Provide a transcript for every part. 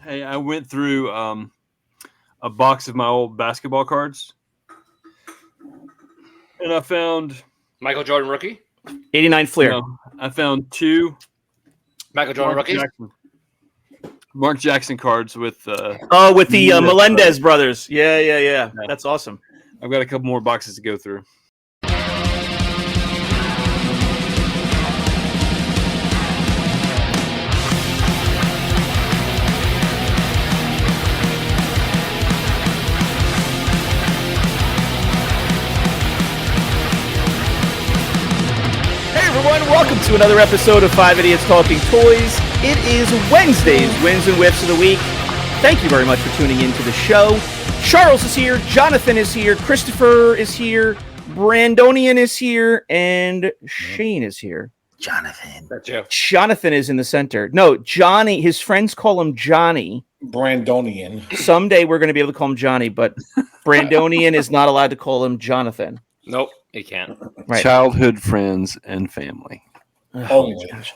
Hey, I went through a box of my old basketball cards, and I found Michael Jordan rookie. 89 Fleer. No, I found two Michael Jordan rookie. Mark Jackson cards with. With the Melendez brothers. Yeah. That's awesome. I've got a couple more boxes to go through. Welcome to another episode of 5 Idiots Talking Toys. It is Wednesday's Wins and Whiffs of the Week. Thank you very much for tuning into the show. Charles is here, Jonathan is here, Christopher is here, Brandonian is here, and Shane is here. Jonathan. That's you. Jonathan is in the center. No, Johnny, his friends call him Johnny. Brandonian. Someday we're going to be able to call him Johnny, but Brandonian is not allowed to call him Jonathan. Nope, he can't. Right. Childhood friends and family. Oh my gosh.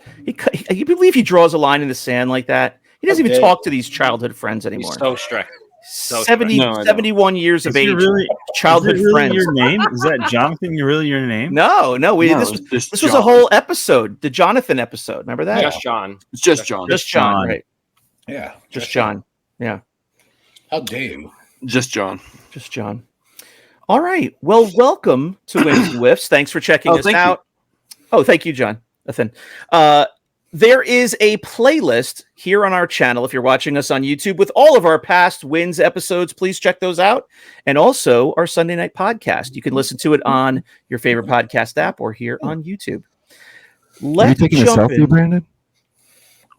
You believe he draws a line in the sand like that? He doesn't even talk to these childhood friends anymore. He's so strict. 71 years of age. Really, childhood is it really friends. Your name? Is that Jonathan? Really your name? No. This was a whole episode, the Jonathan episode. Remember that? Just John. It's just John. Just John, right? Yeah. Just John. Yeah. How dare you? Just John. Just John. All right. Well, welcome to Wins and Whiffs. Thanks for checking us out. Oh, thank you, John. Nothing. There is a playlist here on our channel if you're watching us on YouTube with all of our past Wins episodes. Please check those out. And also our Sunday night podcast. You can listen to it on your favorite podcast app or here on YouTube. Were you taking a selfie, Brandon?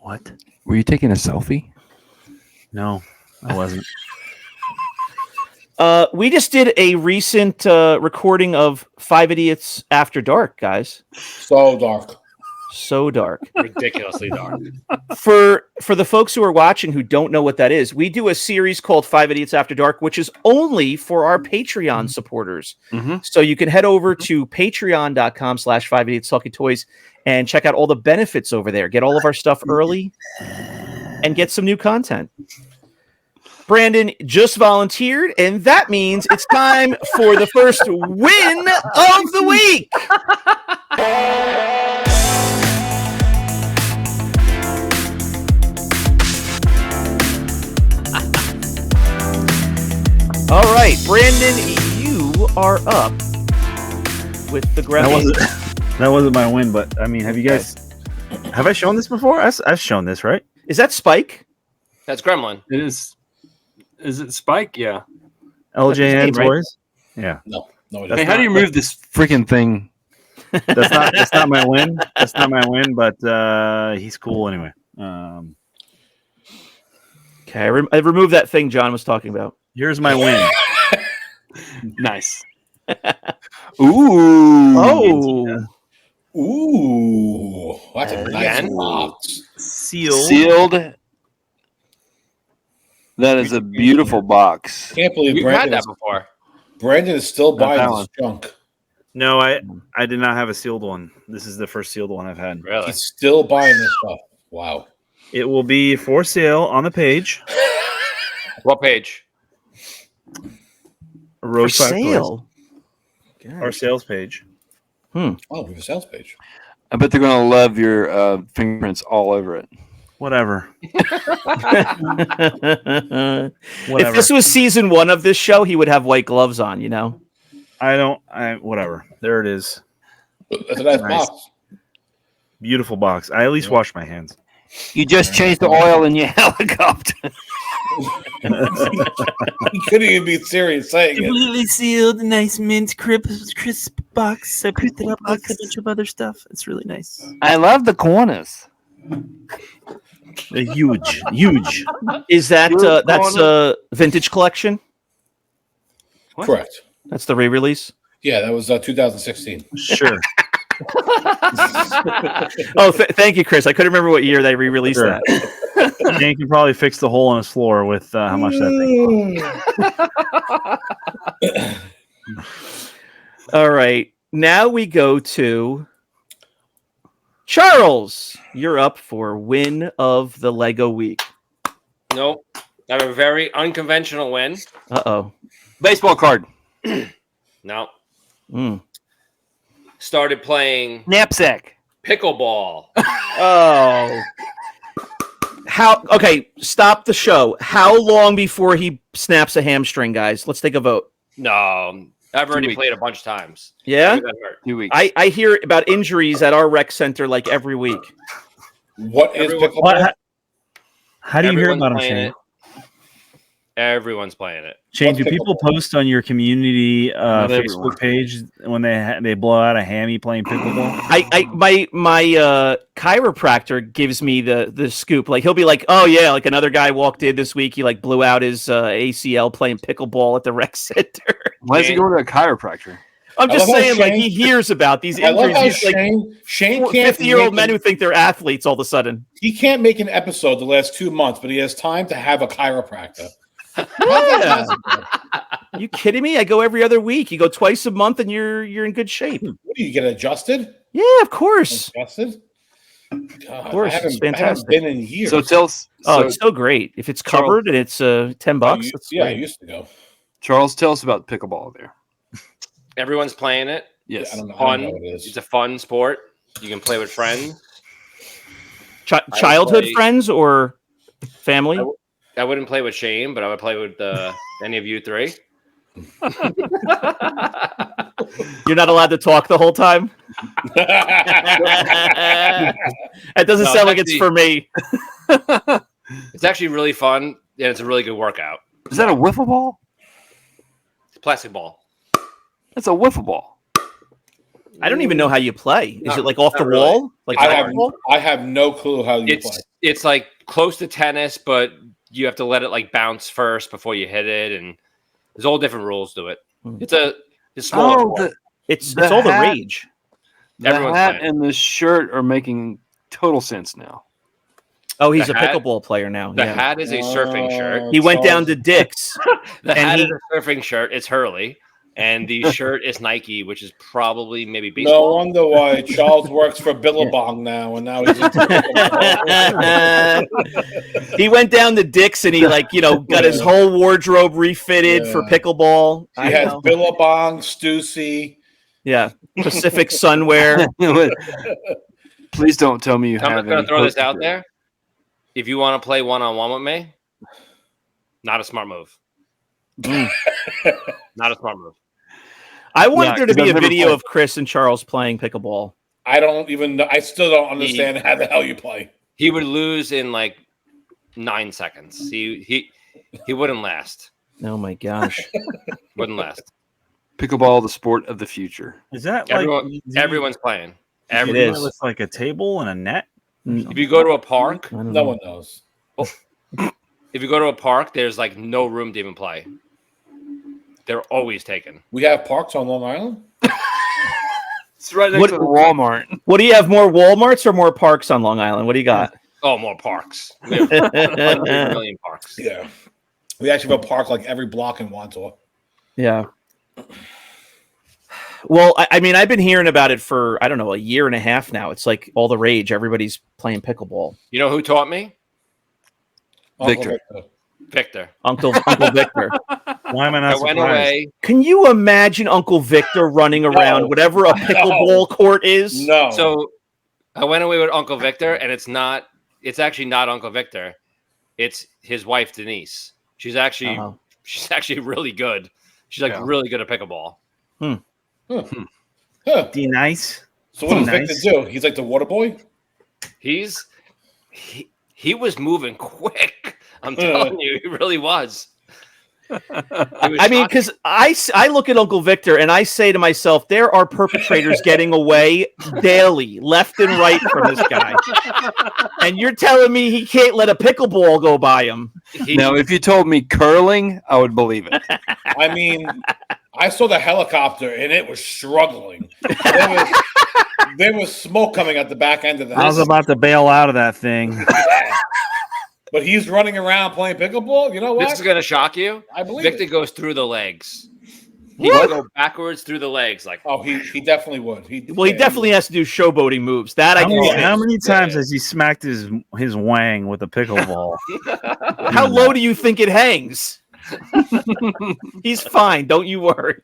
What? Were you taking a selfie? No, I wasn't. We just did a recent recording of 5 Idiots After Dark, guys. So dark. So dark. Ridiculously dark. For the folks who are watching who don't know what that is, we do a series called 5 Idiots After Dark, which is only for our Patreon supporters. Mm-hmm. So you can head over to patreon.com/5 Idiots Talking Toys and check out all the benefits over there. Get all of our stuff early and get some new content. Brandon just volunteered, and that means it's time for the first win of the week. All right, Brandon, you are up with the graphic. That wasn't my win, but I mean, have I shown this before? I've shown this, right? Is that Spike? That's Gremlin. It is. Is it Spike? Yeah. LJN right? Toys. Yeah. No. Hey, how do you move this freaking thing? That's not my win. That's not my win, but he's cool anyway. Okay, I removed that thing John was talking about. Here's my win. Nice. Ooh. Oh. Ooh. That's a nice Again? box. Sealed. That is a beautiful box. Can't believe We've had that before. Brandon is still buying that this one. junk. No, I did not have a sealed one. This is the first sealed one I've had. Really? He's still buying this stuff. Wow. It will be for sale on the page. What page? For Road 5 Toys. sale. Our sales page. Oh, we have a sales page. I bet they're going to love your fingerprints all over it. Whatever. If this was season 1 of this show, he would have white gloves on, you know? Whatever. There it is. That's a nice Nice. box. Beautiful box. I at least wash my hands. You just changed the oil in your helicopter. He couldn't even be serious saying it. Completely sealed, nice mint crisp box. I picked it up with a bunch of other stuff. It's really nice. I love the corners. Huge. Is that Your that's a vintage collection? What? Correct. That's the re-release? Yeah, that was 2016. Sure. Oh, thank you, Chris. I couldn't remember what year they re-released Sure. that. Dan can probably fix the hole in his floor with how much that thing costs. All right. Now we go to Charles. You're up for win of the Lego week. Nope. I have a very unconventional win. Uh-oh. Baseball card. No. Mm. Started playing Knapsack. pickleball. Oh. Okay, stop the show. How long before he snaps a hamstring, guys? Let's take a vote. No. I've already weeks. played a bunch of times. Yeah? I got hurt. 2 weeks. I hear about injuries at our rec center like every week. What is Everyone- pickleball? How do you hear Everyone's about him, playing Shane? it. Everyone's playing it. Shane, What's do people pickleball? post on your community Not Facebook everyone. page when they blow out a hammy playing pickleball? My chiropractor gives me the scoop. Like he'll be like, "Oh yeah, like another guy walked in this week. He like blew out his ACL playing pickleball at the rec center." Why is he going to a chiropractor? I'm I just love how saying, like Shane- he hears about these I love injuries. how He's like Shane can't 50-year-old men make who think they're athletes all of a sudden. he can't make an episode the last 2 months, but he has time to have a chiropractor. How's that possible? You kidding me? I go every other week. You go twice a month, and you're in good shape. What do you get adjusted? Yeah, of course. Adjusted? God, course, I it's haven't fantastic. been in years. So tell us. Oh, so it's so great. If it's Charles- covered and it's $10, I that's yeah, I great. used to go. Charles, tell us about pickleball there. Everyone's playing it. Yes. I don't know Fun. what it is. It's a fun sport. You can play with friends. Childhood play- friends or family? I wouldn't play with Shane, but I would play with any of you three. You're not allowed to talk the whole time. That doesn't No, sound like it's actually- for me. It's actually really fun, and it's a really good workout. Is that a wiffle ball? It's plastic ball. That's a wiffle ball. I don't even know how you play. Is Not- it like off the not really. wall? Like I have basketball? I have no clue how you play. It's like close to tennis, but you have to let it like bounce first before you hit it, and there's all different rules to it. Hmm. It's a small. Oh, sport. It's The all the hat- rage. the Everyone's hat playing. and the shirt are making total sense now. Oh, he's The a hat- pickleball player now. The Yeah. hat is a surfing shirt. He went down Charles- to Dick's. The and hat he- is a surfing shirt. It's Hurley, and the shirt is Nike, which is probably maybe No baseball. wonder why Charles works for Billabong now, and now he's into pickleball. He went down to Dick's and he got his whole wardrobe refitted for Yeah. pickleball. He I has know. Billabong, Stussy. Yeah, Pacific Sunwear. Please don't tell me you I'm have. going to any throw this posters out there. there. If you want to play one-on-one with me, not a smart move. Mm. Not a smart move. I wanted Yeah, there to 'cause be I've a never video played. of Chris and Charles playing pickleball. I don't even know. I still don't understand how the hell you play. He would lose in like 9 seconds. He wouldn't last. Oh my gosh. Wouldn't last. Pickleball, the sport of the future. Is that Everyone's playing. It is. It's like a table and a net? If you go to a park, I don't No know. one knows. if you go to a park, there's like no room to even play. They're always taken. We have parks on Long Island. It's right next What- to the Walmart. What do you have, more Walmarts or more parks on Long Island? What do you got? Oh, more parks. We have 100 million parks. Yeah, we actually have a park like every block in Wantor. Yeah. Well, I mean, I've been hearing about it for, I don't know, a year and a half now. It's like all the rage. Everybody's playing pickleball. You know who taught me? Victor. Victor. Uncle Victor. Why am I not I went surprised? away. Can you imagine Uncle Victor running around No. whatever a pickleball court is? No, So I went away with Uncle Victor, and it's actually not Uncle Victor. It's his wife, Denise. She's actually really good. She's like really good at pickleball. Huh. D nice. So what does Nice. Victor do? He's like the water boy. He was moving quick. I'm telling you, he really was. I mean, because I look at Uncle Victor and I say to myself, there are perpetrators getting away daily, left and right from this guy. And you're telling me he can't let a pickleball go by him? Now, if you told me curling, I would believe it. I mean, I saw the helicopter and it was struggling. There was smoke coming at the back end of I was that. about to bail out of that thing. But he's running around playing pickleball. You know what? This is gonna shock you. I believe Victor it. goes through the legs. He would go backwards through the legs, like. Oh, he definitely would. He definitely has to do showboating moves. That I can. How many times has he smacked his wang with a pickleball? How low do you think it hangs? He's fine. Don't you worry.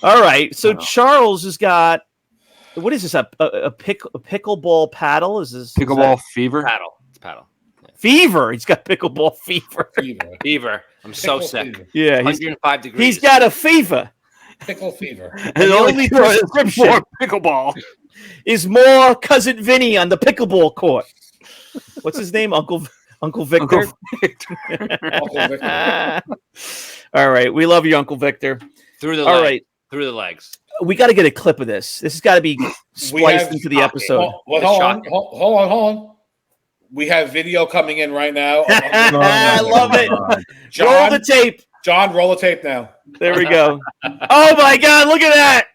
All right. So Charles has got. What is this? A pickleball paddle? Is this pickleball fever? Paddle. It's paddle. Fever. He's got pickleball fever. Fever. I'm so sick. Fever. Yeah, 105 degrees. He's got a fever. Pickle fever. And the only prescription for pickleball is more cousin Vinny on the pickleball court. What's his name? Uncle Victor. Uncle Victor. All right, we love you, Uncle Victor. Through the All legs. right, through the legs. We got to get a clip of this. This has got to be spliced into the episode. Hold on. We have video coming in right now. I love it. John, roll the tape. John, roll the tape now. There we go. Oh my God! Look at that.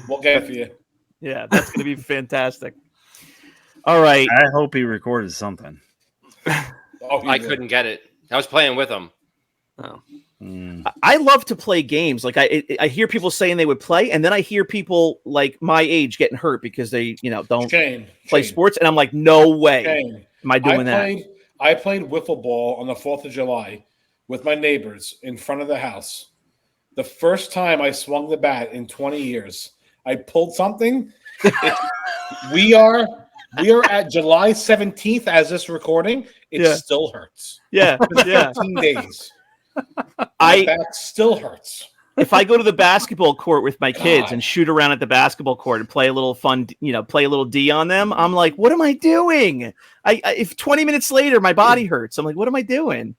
We'll get it for you. Yeah, that's going to be fantastic. All right. I hope he recorded something. I couldn't get it. I was playing with him. Oh. I love to play games. Like I hear people saying they would play, and then I hear people like my age getting hurt because they, don't play sports, and I'm like, no way am I doing that. I played wiffle ball on the 4th of July with my neighbors in front of the house. The first time I swung the bat in 20 years, I pulled something. We are at July 17th as this recording. It still hurts. Yeah, 15 days. My back still hurts. If I go to the basketball court with my kids and shoot around at the basketball court and play a little fun, play a little D on them, I'm like, what am I doing? If 20 minutes later my body hurts, I'm like, what am I doing?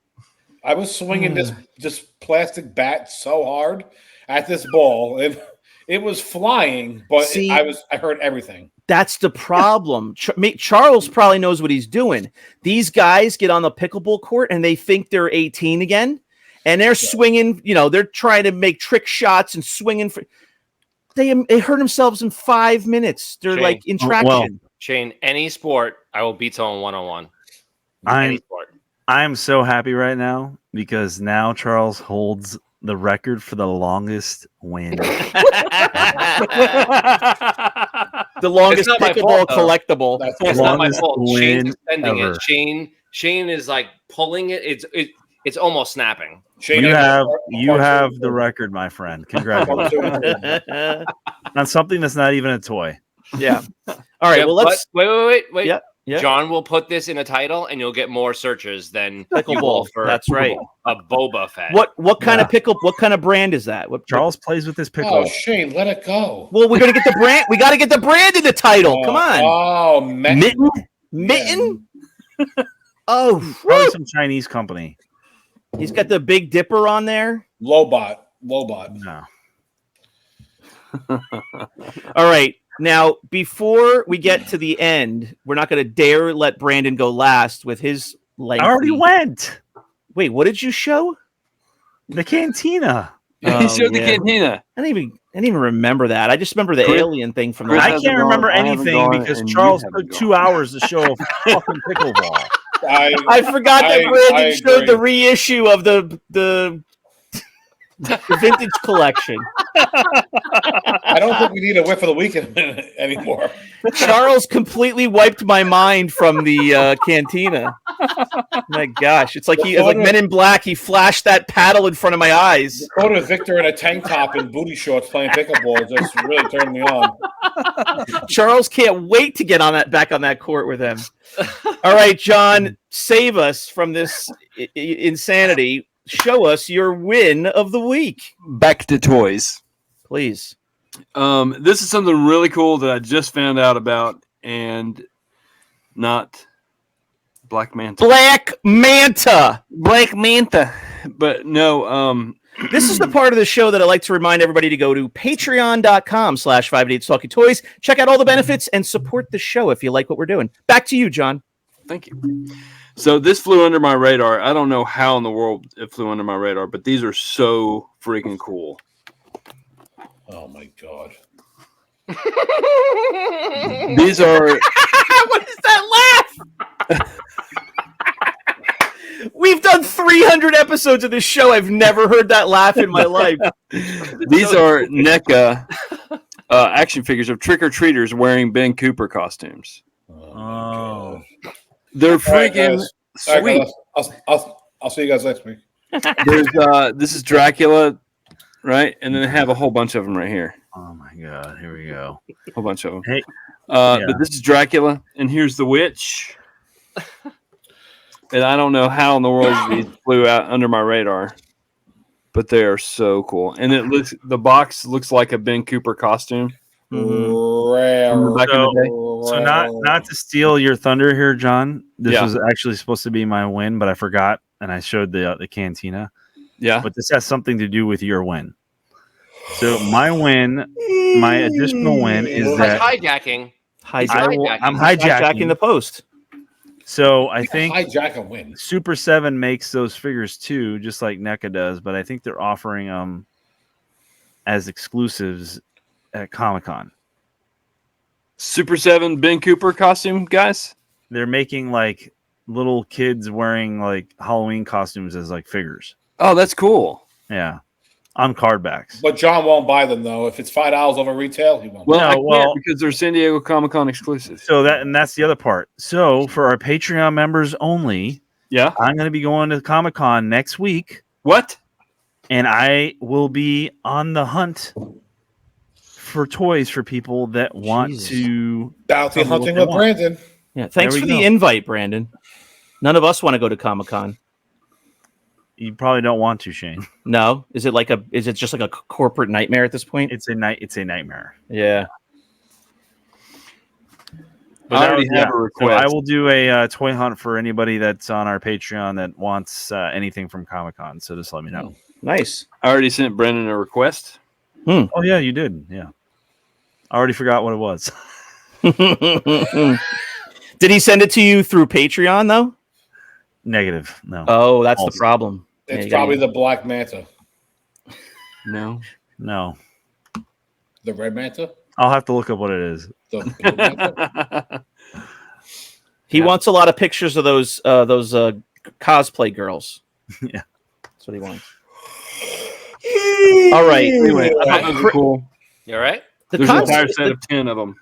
I was swinging this plastic bat so hard at this ball, and it was flying, but I heard everything. That's the problem. Charles probably knows what he's doing. These guys get on the pickleball court and they think they're 18 again. And they're swinging, they're trying to make trick shots and swinging. They hurt themselves in 5 minutes. They're like in traction. Shane, any sport, I will beat someone one-on-one. I am so happy right now because now Charles holds the record for the longest win. The longest pickleball collectible. That's not my fault. Shane's extending it. Shane is like pulling it. It's almost snapping. Shane, you have the record, my friend. Congratulations. On something that's not even a toy. Yeah. All right. Well, let's wait. Yeah. John will put this in a title, and you'll get more searches than pickleball. That's right. A Boba Fett. What kind of What kind of brand is that? Charles plays with this pickle. Oh, Shane, let it go. Well, we're gonna get the brand. We got to get the brand in the title. Come on. Oh, Mitten. Oh, probably some Chinese company. He's got the Big Dipper on there. Lobot. No. All right. Now, before we get to the end, we're not going to dare let Brandon go last with his lengthy. I already went. Wait, what did you show? The cantina. He showed the cantina. I didn't even remember that. I just remember the alien thing from. I can't remember anything because Charles took 2 hours to show a fucking pickleball. I forgot that Brandon showed the reissue of the vintage collection. I don't think we need a whiff of the weekend anymore. Charles completely wiped my mind from the cantina. My gosh, it's like like Men in Black. He flashed that paddle in front of my eyes. Go to Victor in a tank top and booty shorts playing pickleball just really turned me on. Charles can't wait to get back on that court with him. All right, John, save us from this insanity. Show us your win of the week. Back to toys, please. This is something really cool that I just found out about, and not Black Manta. But no. This is the part of the show that I like to remind everybody to go to patreon.com/588talkie-toys. Check out all the benefits and support the show if you like what we're doing. Back to you, John. Thank you. So this flew under my radar. I don't know how in the world it flew under my radar, but these are so freaking cool. Oh my God. These are. What is that laugh? We've done 3 episodes of this show, I've never heard that laugh in my life. These are NECA action figures of trick-or-treaters wearing Ben Cooper costumes. Oh. They're All right, freaking guys. All sweet. right, guys. I'll see you guys next week. There's this is Dracula, right? And then they have a whole bunch of them right here. Oh my God! Here we go. A whole bunch of them. Hey, But this is Dracula, and here's the witch. And I don't know how in the world these flew out under my radar, but they are so cool. And the box looks like a Ben Cooper costume. Rare. Back in the day. So not to steal your thunder here, John. This was actually supposed to be my win, but I forgot, and I showed the cantina. Yeah. But this has something to do with your win. So my additional win is that hijacking. I'm hijacking hijacking the post. So I think hijack a win. Super 7 makes those figures too, just like NECA does, but I think they're offering them as exclusives at Comic-Con. Super 7 Ben Cooper costume, guys? They're making like little kids wearing like Halloween costumes as like figures. Oh, that's cool. Yeah. On card backs. But John won't buy them though. If it's $5 over retail, he won't. Well, No, I can't because they're San Diego Comic-Con exclusives. So that's the other part. So for our Patreon members only, yeah, I'm going to be going to Comic-Con next week. What? And I will be on the hunt for toys for people that want to bounty hunting with Brandon. Yeah, thanks for the invite, Brandon. None of us want to go to Comic-Con. You probably don't want to, Shane. No, is it just like a corporate nightmare at this point? It's a nightmare. Yeah. But I already have a request. So I will do a toy hunt for anybody that's on our Patreon that wants anything from Comic-Con. So just let me know. Nice. I already sent Brendan a request. Oh yeah, you did. Yeah. I already forgot what it was. Did he send it to you through Patreon though? Negative. No. Oh, that's the problem. It's probably the Black Manta. No. The Red Manta? I'll have to look up what it is. The Blue Manta? He wants a lot of pictures of those cosplay girls. Yeah. That's what he wants. All right. Anyway, I thought those were cool. You all right? There's an entire set of 10 of them.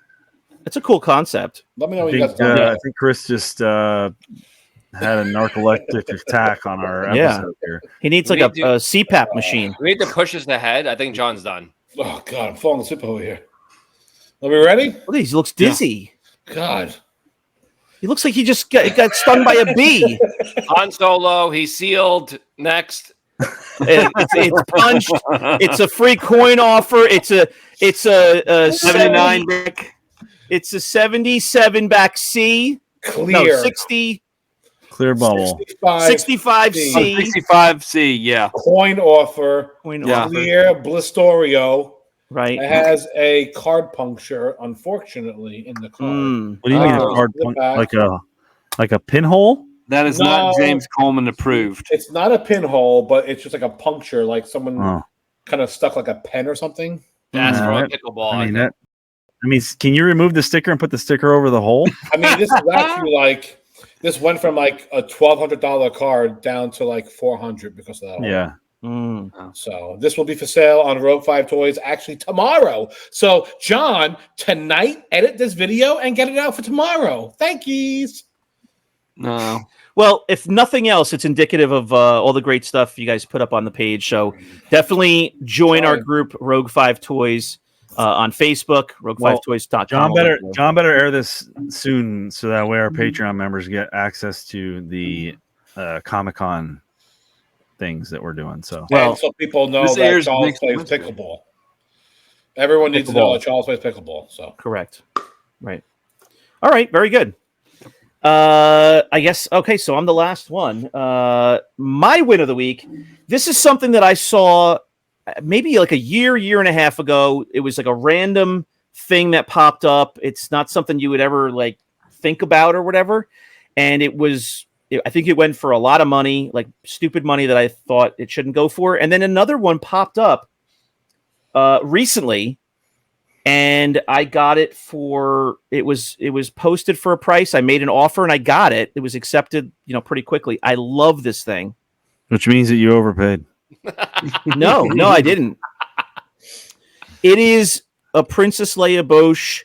It's a cool concept. Let me know what you guys talking I about. think Chris just had a narcoleptic attack on our episode here. He needs like a CPAP machine. We need to push this ahead. I think John's done. Oh God, I'm falling asleep over here. Are we ready? Look, he looks dizzy. God. He looks like he just got stung by a bee. Han Solo, he's sealed. Next. It's punched. It's a free coin offer. It's a 79 back. It's a 77 back C. Clear. No, 60. Clear bubble. 65 C. 65C, yeah. Coin offer. Yeah. Clear Blistorio. Right. It has a card puncture, unfortunately, in the card. What do you mean a card like a pinhole? That is not James Coleman approved. It's not a pinhole, but it's just like a puncture, like someone kind of stuck like a pen or something. That's for a pickleball. I mean, can you remove the sticker and put the sticker over the hole? I mean, this is actually like this went from like a $1,200 card down to like $400 because of that. Yeah. So this will be for sale on Rogue 5 Toys actually tomorrow. So John, tonight, edit this video and get it out for tomorrow. Thank yous. No. Well, if nothing else, it's indicative of all the great stuff you guys put up on the page. So definitely join our group, Rogue 5 Toys, on Facebook, rogue5toys.com. John better air this soon so that way our Patreon members get access to the Comic-Con things that we're doing. So so people know that Charles plays pickleball. Everyone needs to know that Charles plays pickleball. So correct. Right. All right. Very good. I guess, okay, so I'm the last one. My win of the week, this is something that I saw maybe like a year and a half ago. It was like a random thing that popped up. It's not something you would ever like think about or whatever. And I think it went for a lot of money, like stupid money that I thought it shouldn't go for. And then another one popped up recently. And I got it it was posted for a price. I made an offer and I got it. It was accepted, pretty quickly. I love this thing. Which means that you overpaid. No, I didn't. It is a Princess Leia Bosch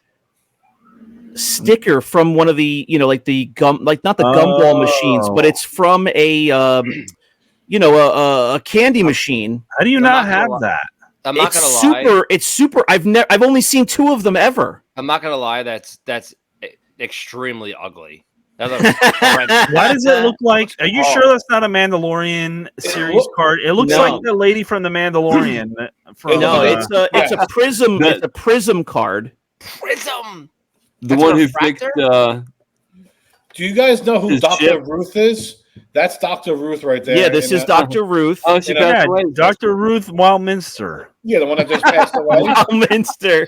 sticker from one of the, like the gum, like not the gumball machines, but it's from a, a candy machine. How do you not have that? I'm not gonna lie. It's super. I've only seen 2 of them ever. I'm not gonna lie. That's extremely ugly. Why does it look like? Are you sure that's not a Mandalorian series card? It looks like the lady from the Mandalorian. It's a prism. It's a prism card. Prism. The one who fixed. Do you guys know who Dr. Ruth is? That's Dr. Ruth right there. Yeah, this is Dr. Ruth. Oh, she passed away. Dr. Ruth Wildminster. Yeah, the one that just passed away. Wildminster.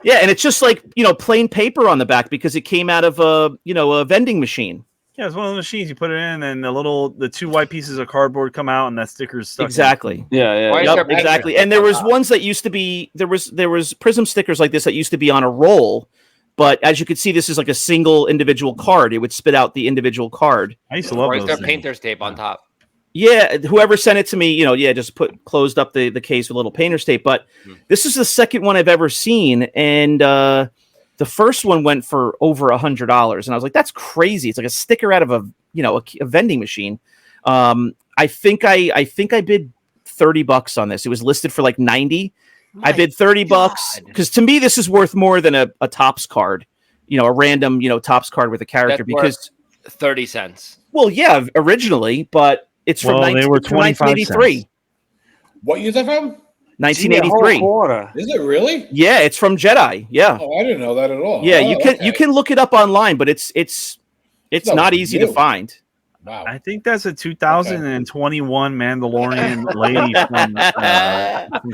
Yeah, and it's just like, plain paper on the back because it came out of a vending machine. Yeah, it's one of the machines you put it in, and the 2 white pieces of cardboard come out, and that sticker's stuck. Exactly. Yeah. Yep, exactly. And there was ones that used to be there was prism stickers like this that used to be on a roll, but as you can see, this is like a single individual card. It would spit out the individual card. I used to love those. Or is there painter's tape on top? Yeah, whoever sent it to me, just closed up the case with a little painter's tape. But this is the second one I've ever seen, and the first one went for over $100, and I was like, "That's crazy!" It's like a sticker out of a vending machine. I think I bid $30 on this. It was listed for like 90. I bid $30 because to me this is worth more than a Topps card, a random Topps card with a character. That's because 30 cents. Well, yeah, originally, but. It's from 1983. What year is that from? 1983. Is it really? Yeah, it's from Jedi. Yeah. Oh, I didn't know that at all. Yeah, you can look it up online, but it's not easy to find. Wow. I think that's a 2021 Mandalorian lady from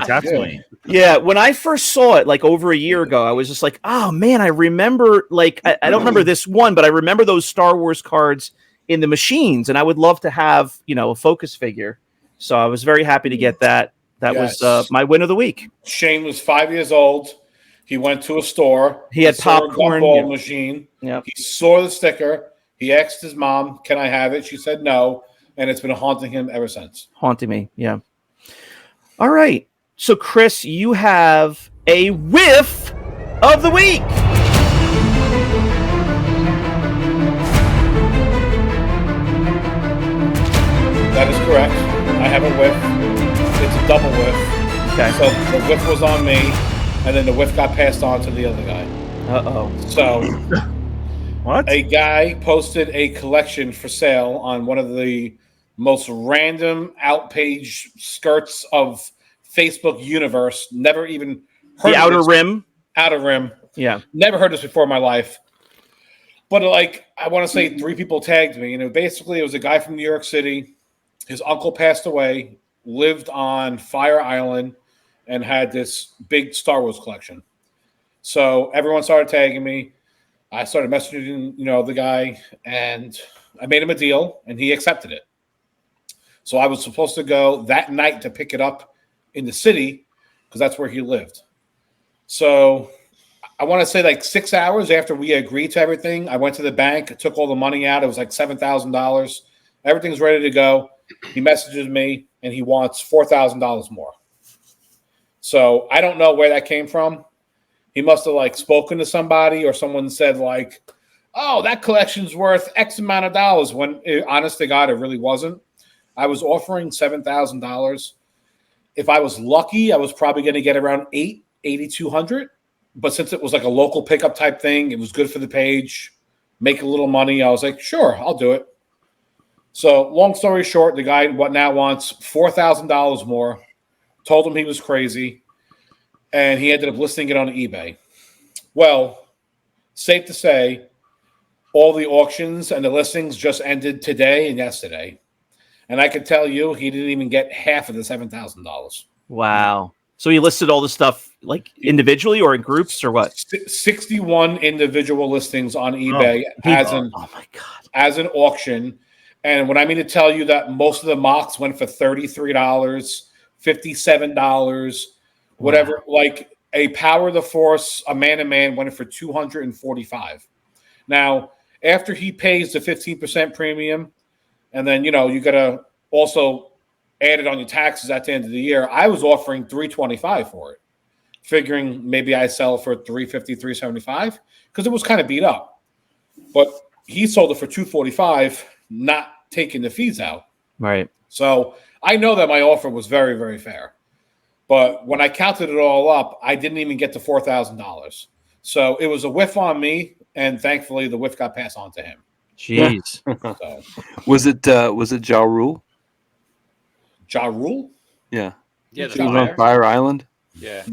Tatooine. Yeah, when I first saw it like over a year ago, I was just like, "Oh man, I remember I don't remember this one, but I remember those Star Wars cards in the machines, and I would love to have a focus figure." So I was very happy to get that. That was my win of the week. Shane was 5 years old. He went to a store. He had popcorn machine. Yeah. He saw the sticker. He asked his mom, "Can I have it?" She said no, and it's been haunting him ever since. Haunting me, yeah. All right. So Chris, you have a whiff of the week. That is correct. I have a whiff. It's a double whiff. Okay. So the whiff was on me, and then the whiff got passed on to the other guy. Uh-oh. So what? A guy posted a collection for sale on one of the most random outpage skirts of Facebook universe. Never even heard the of Outer this. Rim. Outer Rim. Yeah. Never heard this before in my life. But I want to say 3 people tagged me. Basically it was a guy from New York City. His uncle passed away, lived on Fire Island, and had this big Star Wars collection. So everyone started tagging me. I started messaging, the guy, and I made him a deal, and he accepted it. So I was supposed to go that night to pick it up in the city because that's where he lived. So I want to say 6 hours after we agreed to everything, I went to the bank, took all the money out. It was like $7,000. Everything's ready to go. He messages me, and he wants $4,000 more. So I don't know where that came from. He must have spoken to somebody, or someone said "Oh, that collection's worth X amount of dollars." When honest to God, it really wasn't. I was offering $7,000. If I was lucky, I was probably going to get around $8,200. But since it was a local pickup type thing, it was good for the page, make a little money. I was like, sure, I'll do it. So long story short, the guy now wants $4,000 more. Told him he was crazy. And he ended up listing it on eBay. Well, safe to say, all the auctions and the listings just ended today and yesterday. And I can tell you, he didn't even get half of the $7,000. Wow. So he listed all the stuff individually or in groups or what? 61 individual listings on eBay oh my God, as an auction. And when I mean to tell you that most of the mocks went for $33, $57, whatever, a Power of the Force, a man-to-man went for $245. Now, after he pays the 15% premium, and then, you got to also added on your taxes at the end of the year, I was offering $325 for it, figuring maybe I sell for $350, $375 because it was kind of beat up. But he sold it for $245, not taking the fees out. Right. So I know that my offer was very, very fair. But when I counted it all up, I didn't even get to $4,000. So it was a whiff on me, and thankfully the whiff got passed on to him. Jeez. So, Was it Ja Rule? Ja Rule? Yeah. Yeah, He was on Fire Island. Yeah.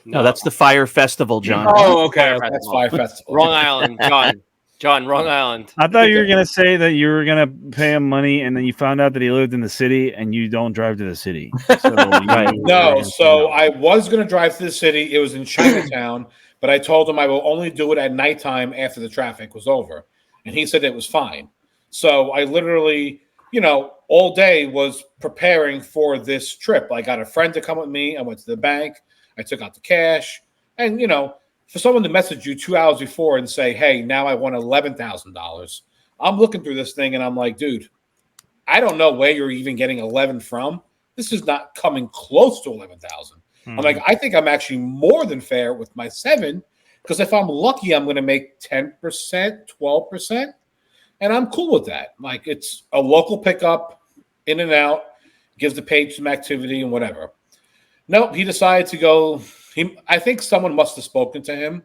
No, that's the Fire Festival, John. Oh, okay. That's Fire Festival. Wrong Island, John. John, wrong island. I thought you were gonna say that you were gonna pay him money, and then you found out that he lived in the city, and you don't drive to the city. So No, so I was going to drive to the city. It was in Chinatown, but I told him I will only do it at nighttime after the traffic was over. And he said it was fine. So I literally, all day was preparing for this trip. I got a friend to come with me. I went to the bank. I took out the cash. And, for someone to message you 2 hours before and say, hey, now I want $11,000. I'm looking through this thing and I'm like, dude, I don't know where you're even getting 11 from. This is not coming close to 11,000. I'm like, I think I'm actually more than fair with my 7 because if I'm lucky, I'm going to make 10%, 12%. And I'm cool with that. Like, it's a local pickup, in and out, gives the page some activity and whatever. Nope, he decided to go. I think someone must have spoken to him.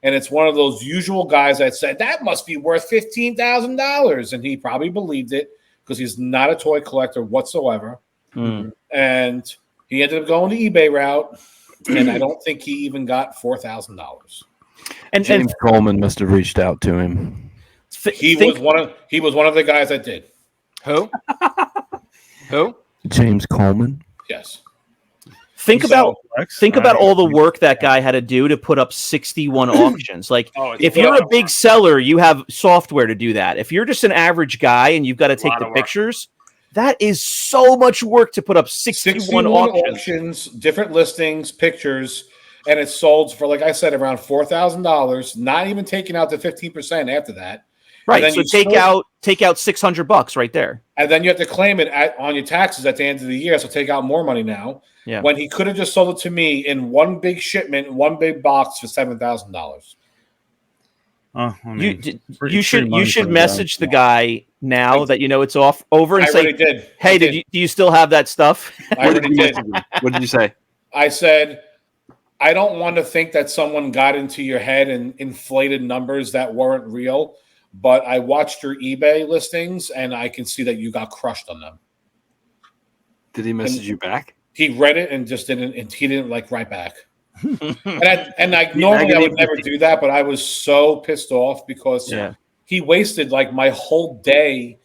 And it's one of those usual guys that said, that must be worth $15,000. And he probably believed it because he's not a toy collector whatsoever. And he ended up going the eBay route. And I don't think he even got $4,000. And James Coleman must have reached out to him. He was one of the guys that did. Who? Who? James Coleman. Yes. Think about all the work that guy had to do to put up 61 auctions. Like, if you're a big seller, you have software to do that. If you're just an average guy and you've got to take the pictures, that is so much work to put up 61 auctions, different listings, pictures, and it's sold for, like I said, around $4,000. Not even taking out the 15% after that. Right. So take out $600 right there. And then you have to claim it on your taxes at the end of the year. So take out more money now. Yeah. When he could have just sold it to me in one big shipment, one big box for $7,000. You should message the guy now that it's over and say, did. "Hey, do you still have that stuff?" I already did. What did you say? I said, I don't want to think that someone got into your head and inflated numbers that weren't real. But I watched your eBay listings, and I can see that you got crushed on them. Did he message you back? He read it and just didn't. And he didn't write back. and I normally I would never do that, but I was so pissed off because he wasted like my whole day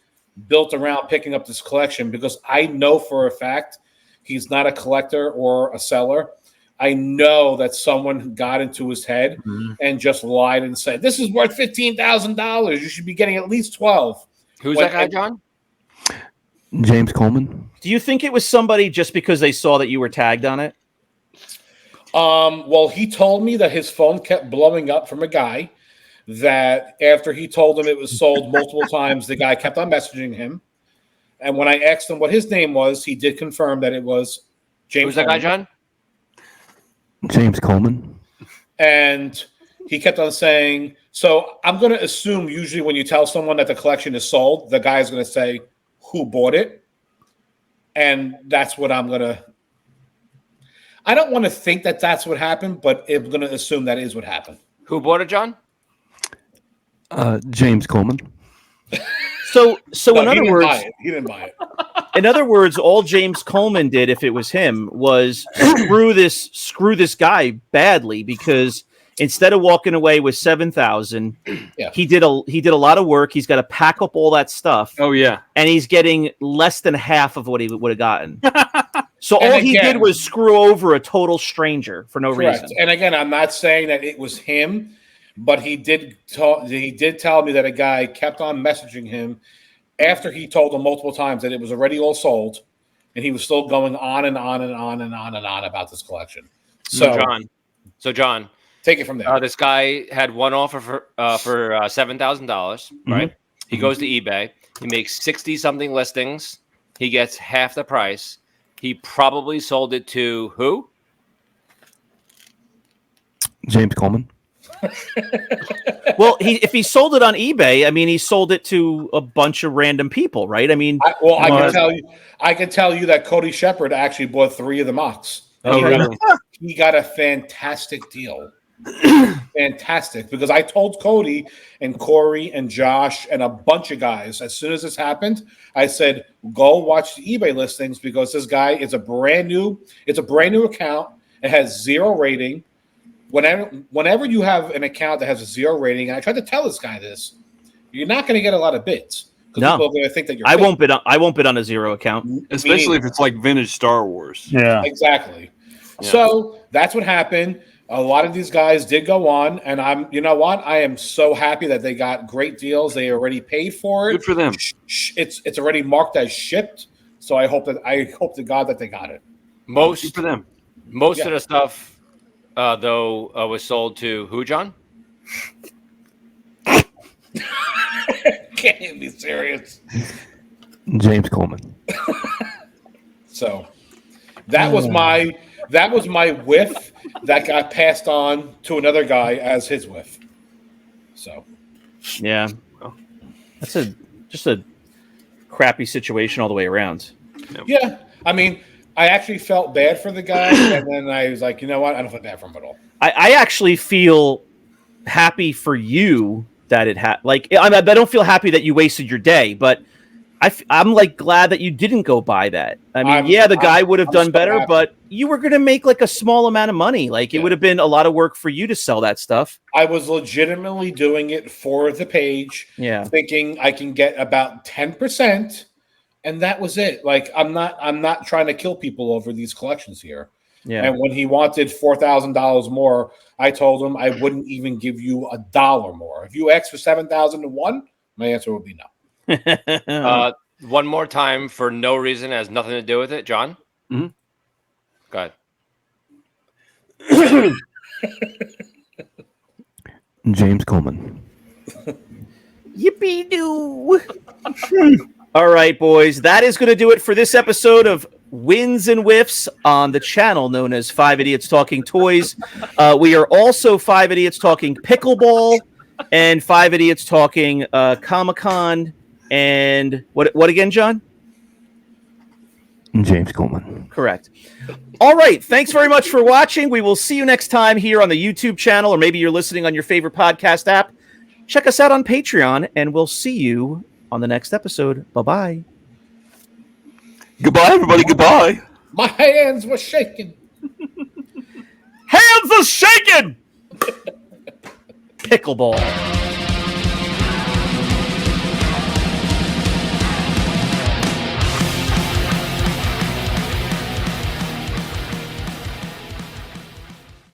built around picking up this collection because I know for a fact he's not a collector or a seller. I know that someone got into his head and just lied and said, this is worth $15,000. You should be getting at least 12. Who's that guy, John? James Coleman. Do you think it was somebody just because they saw that you were tagged on it? Well, he told me that his phone kept blowing up from a guy that after he told him it was sold multiple times, the guy kept on messaging him. And when I asked him what his name was, he did confirm that it was James Who's that guy, John? James Coleman. And he kept on saying, so I'm going to assume usually when you tell someone that the collection is sold, the guy is going to say who bought it. And that's what I'm going to, I don't want to think that that's what happened, but I'm going to assume that is what happened. Who bought it, John? James Coleman. So in other words, he didn't buy it. In other words, all James Coleman did, if it was him, was screw this guy badly because instead of walking away with $7,000, he did a lot of work. He's got to pack up all that stuff. Oh yeah, and he's getting less than half of what he would have gotten. So all he did was screw over a total stranger for no reason. And again, I'm not saying that it was him, but he did tell me that a guy kept on messaging him after he told him multiple times that it was already all sold, and he was still going on and on and on and on and on about this collection. So John, take it from there. This guy had one offer for $7,000. Right? He goes to eBay. He makes 60 something listings. he gets half the price. He probably sold it to who? James Coleman. Well, if he sold it on eBay, I mean, he sold it to a bunch of random people, right? I mean, I can tell you that Cody Shepard actually bought 3 of the mocks. Oh, really? He got a fantastic deal. Fantastic, because I told Cody and Corey and Josh and a bunch of guys as soon as this happened, I said, go watch the eBay listings because this guy is a brand new account. It has 0 rating. Whenever you have an account that has a 0 rating, and I tried to tell this guy this, you're not going to get a lot of bids. No, people are going to think that you're. I won't bid on a 0 account, especially if it's like vintage Star Wars. Yeah, exactly. Yeah. So that's what happened. A lot of these guys did go on, and I am so happy that they got great deals. They already paid for it. Good for them. It's already marked as shipped. So I hope to God that they got it. Good for them. Most of the stuff, though, was sold to who, John? Can't be serious. James Coleman. So that was my whiff that got passed on to another guy as his whiff. So yeah, that's just a crappy situation all the way around. Yeah, I mean, I actually felt bad for the guy, and then I was like, you know what? I don't feel bad for him at all. I actually feel happy for you that it had. Like, I don't feel happy that you wasted your day, but I'm like glad that you didn't go buy that. I mean, the guy would have done better, happy. But you were going to make like a small amount of money. Like, it would have been a lot of work for you to sell that stuff. I was legitimately doing it for the page, thinking I can get about 10%, and that was it. Like, I'm not trying to kill people over these collections here. Yeah. And when he wanted $4,000 more, I told him I wouldn't even give you $1 more. If you asked for $7,001, my answer would be no. One more time for no reason, has nothing to do with it, John. Mm-hmm. Go ahead. James Coleman. Yippee-doo. All right, boys. That is going to do it for this episode of Wins and Whiffs on the channel known as 5 Idiots Talking Toys. We are also 5 Idiots Talking Pickleball and 5 Idiots Talking Comic-Con. And what again, John? James Coleman. Correct. All right. Thanks very much for watching. We will see you next time here on the YouTube channel, or maybe you're listening on your favorite podcast app. Check us out on Patreon, and we'll see you on the next episode. Bye-bye. Goodbye, everybody. Goodbye. My hands were shaking. Hands are shaking! Pickleball.